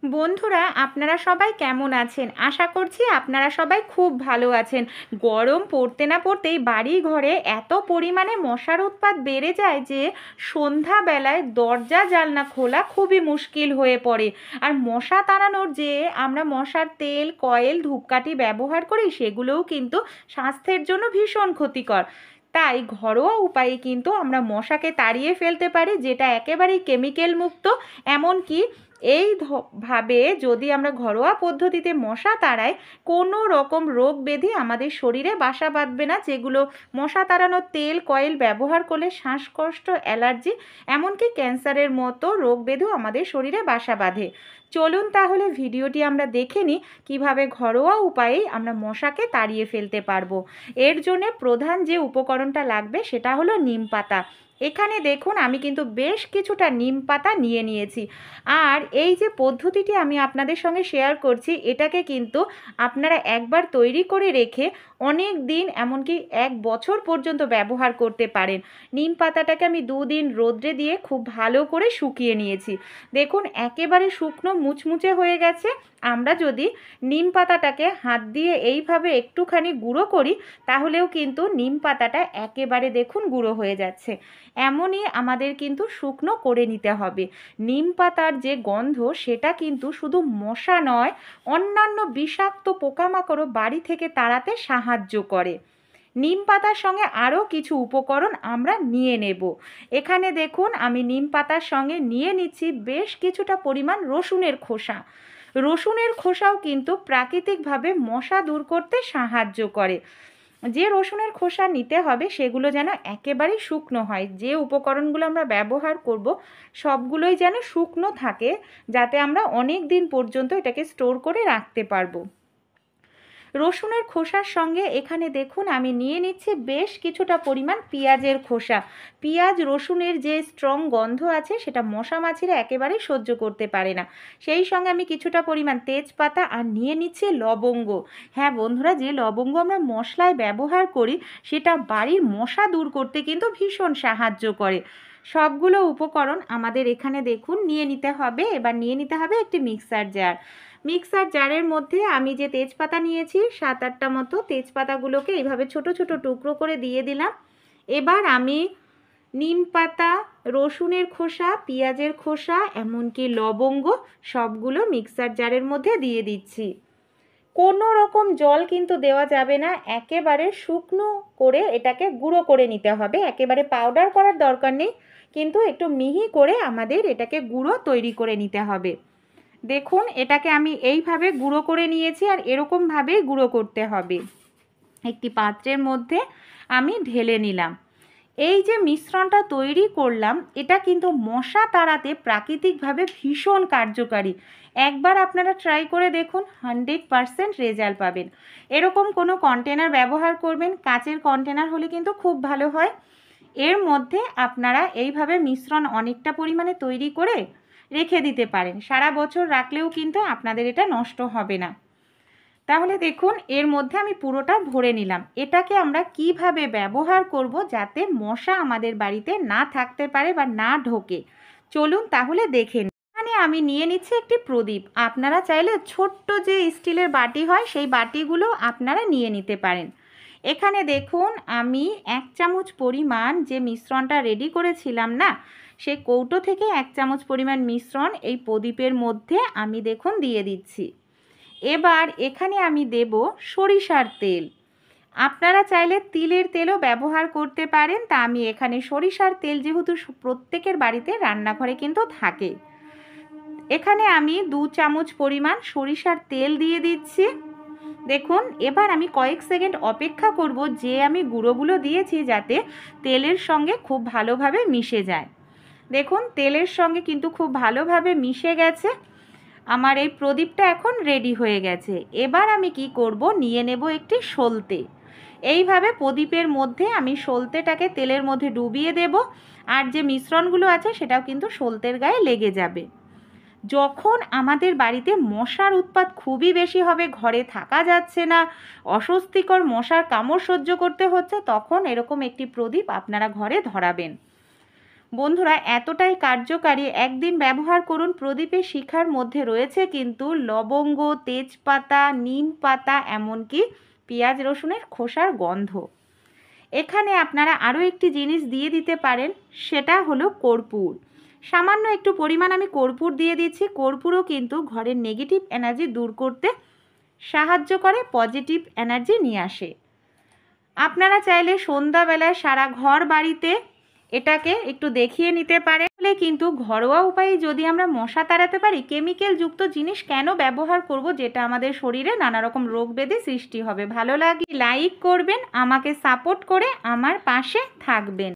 বন্ধুরা, আপনারা সবাই কেমন আছেন? আশা করছি আপনারা সবাই খুব ভালো আছেন। গরম পড়তে না পড়তেই বাড়ি ঘরে এত পরিমাণে মশার উৎপাত বেড়ে যায় যে সন্ধ্যাবেলায় দরজা জানলা খোলা খুবই মুশকিল হয়ে পড়ে। আর মশা তাড়ানোর যে আমরা মশার তেল, কয়েল, ধূপকাঠি ব্যবহার করি, সেগুলোও কিন্তু স্বাস্থ্যের জন্য ভীষণ ক্ষতিকর। তাই ঘরোয়া উপায়ে কিন্তু আমরা মশাকে তাড়িয়ে ফেলতে পারি, যেটা একেবারেই কেমিক্যাল মুক্ত। এমনকি এই ভাবে যদি আমরা ঘরোয়া পদ্ধতিতে মশা তাড়াই, কোনো রকম রোগ ব্যাধি আমাদের শরীরে বাসা বাঁধবে না, যেগুলো মশা তাড়ানোর তেল, কয়েল ব্যবহার করলে শ্বাসকষ্ট, অ্যালার্জি, এমনকি ক্যান্সারের মতো রোগ ব্যাধিও আমাদের শরীরে বাসা বাঁধে। চলুন তাহলে ভিডিওটি আমরা দেখে নিই কীভাবে ঘরোয়া উপায়ে আমরা মশাকে তাড়িয়ে ফেলতে পারবো। এর জন্যে প্রধান যে উপকরণটা লাগবে সেটা হলো নিম পাতা। এখানে দেখুন আমি কিন্তু বেশ কিছুটা নিম পাতা নিয়ে নিয়েছি। আর এই যে পদ্ধতিটি আমি আপনাদের সঙ্গে শেয়ার করছি, এটাকে কিন্তু আপনারা একবার তৈরি করে রেখে অনেক দিন, এমনকি 1 বছর পর্যন্ত ব্যবহার করতে পারেন। নিম পাতাটাকে আমি 2 দিন রোদ্রে দিয়ে খুব ভালো করে শুকিয়ে নিয়েছি। দেখুন একেবারে শুকনো মুচমুচে হয়ে গেছে। আমরা যদি নিম পাতাটাকে হাত দিয়ে এইভাবে একটুখানি গুঁড়ো করি, তাহলেও কিন্তু নিম পাতাটা একেবারে দেখুন গুঁড়ো হয়ে যাচ্ছে। এমনই আমাদের কিন্তু শুকনো করে নিতে হবে। নিম পাতার যে গন্ধ, সেটা কিন্তু শুধু মশা নয়, অন্যান্য বিষাক্ত পোকামাকড়ও বাড়ি থেকে তাড়াতে সাহায্য করে। নিম পাতার সঙ্গে আরও কিছু উপকরণ আমরা নিয়ে নেব। এখানে দেখুন আমি নিম পাতার সঙ্গে নিয়ে নিচ্ছি বেশ কিছুটা পরিমাণ রসুনের খোসা। রসুনের খোসাও কিন্তু প্রাকৃতিকভাবে মশা দূর করতে সাহায্য করে। যে রসুনের খোসা নিতে হবে সেগুলো যেন একেবারেই শুকনো হয়। যে উপকরণগুলো আমরা ব্যবহার করব সবগুলোই যেন শুকনো থাকে, যাতে আমরা অনেক দিন পর্যন্ত এটাকে স্টোর করে রাখতে পারবো। রসুনের খোসার সঙ্গে এখানে দেখুন আমি নিয়ে নিচ্ছি বেশ কিছুটা পরিমাণ পেঁয়াজের খোসা। পেঁয়াজ রসুনের যে স্ট্রং গন্ধ আছে সেটা মশা মাছিরা একেবারেই সহ্য করতে পারে না। সেই সঙ্গে আমি কিছুটা পরিমাণ তেজপাতা আর নিয়ে নিচ্ছি লবঙ্গ। হ্যাঁ বন্ধুরা, যে লবঙ্গ আমরা মশলায় ব্যবহার করি সেটা বাড়ির মশা দূর করতে কিন্তু ভীষণ সাহায্য করে। সবগুলো উপকরণ আমাদের এখানে দেখুন নিয়ে নিতে হবে। এবার নিয়ে নিতে হবে একটি মিক্সার জার। মিক্সার জারের মধ্যে আমি যে তেজপাতা নিয়েছি 7-8টা মতো, তেজপাতাগুলোকে এইভাবে ছোট ছোট টুকরো করে দিয়ে দিলাম। এবার আমি নিম পাতা, রসুনের খোসা, পেঁয়াজের খোসা, এমনকি লবঙ্গ সবগুলো মিক্সার জারের মধ্যে দিয়ে দিচ্ছি। কোনো রকম জল কিন্তু দেওয়া যাবে না, একেবারে শুকনো করে এটাকে গুঁড়ো করে নিতে হবে। একেবারে পাউডার করার দরকার নেই, কিন্তু একটু মিহি করে আমাদের এটাকে গুঁড়ো তৈরি করে নিতে হবে। দেখুন এটাকে আমি এইভাবে গুঁড়ো করে নিয়েছি, আর এরকমভাবেই গুঁড়ো করতে হবে। একটি পাত্রের মধ্যে আমি ঢেলে নিলাম। এই যে মিশ্রণটা তৈরি করলাম, এটা কিন্তু মশা তাড়াতে প্রাকৃতিকভাবে ভীষণ কার্যকারী। একবার আপনারা ট্রাই করে দেখুন, 100% রেজাল্ট পাবেন। এরকম কোনো কন্টেনার ব্যবহার করবেন, কাচের কন্টেনার হলে কিন্তু খুব ভালো হয়। এর মধ্যে আপনারা এইভাবে মিশ্রণ অনেকটা পরিমাণে তৈরি করে রেখে দিতে পারেন। সারা বছর রাখলেও কিন্তু আপনাদের এটা নষ্ট হবে না। তাহলে দেখুন এর মধ্যে আমি পুরোটা ভরে নিলাম। এটাকে আমরা কিভাবে ব্যবহার করব যাতে মশা আমাদের বাড়িতে না থাকতে পারে বা না ঢোকে, চলুন তাহলে দেখে নিই। এখানে আমি নিয়ে নিচ্ছি একটি প্রদীপ। আপনারা চাইলে ছোট্ট যে স্টিলের বাটি হয় সেই বাটিগুলো আপনারা নিয়ে নিতে পারেন। এখানে দেখুন আমি 1 চামচ পরিমাণ যে মিশ্রণটা রেডি করেছিলাম না, সেই কৌটো থেকে 1 চামচ পরিমাণ মিশ্রণ এই প্রদীপের মধ্যে আমি দেখুন দিয়ে দিচ্ছি। এবার এখানে আমি দেব সরিষার তেল। আপনারা চাইলে তিলের তেলও ব্যবহার করতে পারেন, তা আমি এখানে সরিষার তেল যেহেতু প্রত্যেকের বাড়িতে রান্নাঘরে কিন্তু থাকে, এখানে আমি 2 চামচ পরিমাণ সরিষার তেল দিয়ে দিচ্ছি। দেখুন এবার আমি কয়েক সেকেন্ড অপেক্ষা করব যে আমি গুঁড়োগুলো দিয়েছি যাতে তেলের সঙ্গে খুব ভালোভাবে মিশে যায়। দেখুন তেলের সঙ্গে কিন্তু খুব ভালোভাবে মিশে গেছে। আমার এই প্রদীপটা এখন রেডি হয়ে গেছে। এবার আমি কি করব, নিয়ে নেব একটি সলতে। এইভাবে প্রদীপের মধ্যে আমি সলতেটাকে তেলের মধ্যে ডুবিয়ে দেব, আর যে মিশ্রণগুলো আছে সেটাও কিন্তু সলতের গায়ে লেগে যাবে। যখন আমাদের বাড়িতে মশার উৎপাত খুবই বেশি হবে, ঘরে থাকা যাচ্ছে না, অস্বস্তিকর মশার কামড় সহ্য করতে হচ্ছে, তখন এরকম একটি প্রদীপ আপনারা ঘরে ধরাবেন। বন্ধুরা এতটাই কার্যকারী, একদিন ব্যবহার করুন। প্রদীপের শিখার মধ্যে রয়েছে কিন্তু লবঙ্গ, তেজপাতা, নিম পাতা, এমনকি পেঁয়াজ রসুনের খোসার গন্ধ। এখানে আপনারা আরও একটি জিনিস দিয়ে দিতে পারেন, সেটা হলো কর্পূর। সামান্য একটু পরিমাণ আমি কর্পূর দিয়ে দিচ্ছি। কর্পূরও কিন্তু ঘরের নেগেটিভ এনার্জি দূর করতে সাহায্য করে, পজিটিভ এনার্জি নিয়ে আসে। আপনারা চাইলে সন্ধ্যাবেলায় সারা ঘর বাড়িতে এটাকে একটু দেখিয়ে নিতে পারেন। তাহলে কিন্তু ঘরোয়া উপায়ে যদি আমরা মশা তাড়াতে পারি, কেমিক্যাল যুক্ত জিনিস কেন ব্যবহার করব, যেটা আমাদের শরীরে নানা রকম রোগ ব্যাধি সৃষ্টি হবে। ভালো লাগলে লাইক করবেন, আমাকে সাপোর্ট করে আমার পাশে থাকবেন।